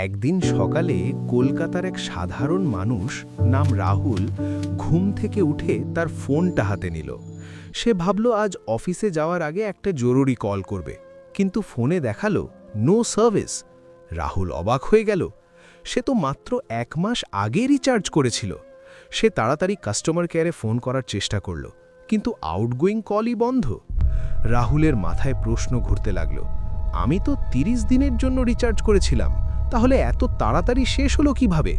একদিন সকালে কলকাতার এক সাধারণ মানুষ নাম রাহুল ঘুম থেকে উঠে তার ফোনটা হাতে নিল। সে ভাবল আজ অফিসে যাওয়ার আগে একটা জরুরি কল করবে, কিন্তু ফোনে দেখালো নো সার্ভিস। রাহুল অবাক হয়ে গেল। সে তো মাত্র 1 মাস আগে রিচার্জ করেছিল। সে তাড়াতাড়ি কাস্টমার কেয়ারে ফোন করার চেষ্টা করল, কিন্তু আউটগোয়িং কলই বন্ধ। রাহুলের মাথায় প্রশ্ন ঘুরতে লাগল, আমি তো 30 দিনের জন্য রিচার্জ করেছিলাম, তাহলে এত তাড়াতাড়ি শেষ হলো কিভাবে?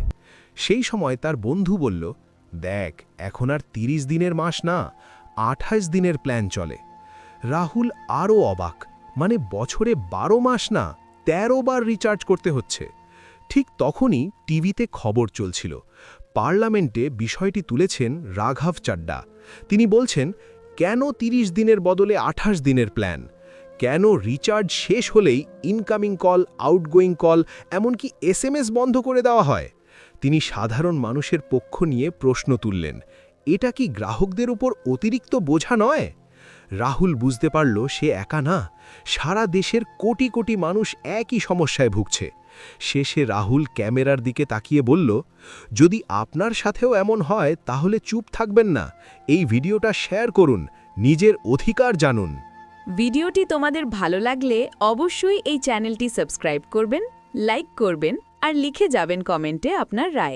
সেই সময় তার বন্ধু বলল, দেখ, এখন আর 30 দিনের মাস না, 28 দিনের প্ল্যান চলে। রাহুল আরও অবাক, মানে বছরে 12 মাস না, 13 বার রিচার্জ করতে হচ্ছে। ঠিক তখনই টিভিতে খবর চলছিল। পার্লামেন্টে বিষয়টি তুলেছেন রাঘব চাড্ডা। তিনি বলছেন, কেন 30 দিনের বদলে 28 দিনের প্ল্যান? কেন রিচার্জ শেষ হলেই ইনকামিং কল, আউটগোয়িং কল, এমনকি SMS বন্ধ করে দেওয়া হয়? তিনি সাধারণ মানুষের পক্ষ নিয়ে প্রশ্ন তুললেন, এটা কি গ্রাহকদের উপর অতিরিক্ত বোঝা নয়? রাহুল বুঝতে পারল সে একা না, সারা দেশের কোটি কোটি মানুষ একই সমস্যায় ভুগছে। শেষে রাহুল ক্যামেরার দিকে তাকিয়ে বলল, যদি আপনার সাথেও এমন হয় তাহলে চুপ থাকবেন না, এই ভিডিওটা শেয়ার করুন, নিজের অধিকার জানুন। ভিডিওটি তোমাদের ভালো লাগলে অবশ্যই এই চ্যানেলটি সাবস্ক্রাইব করবেন, লাইক করবেন আর লিখে যাবেন কমেন্টে আপনার রায়।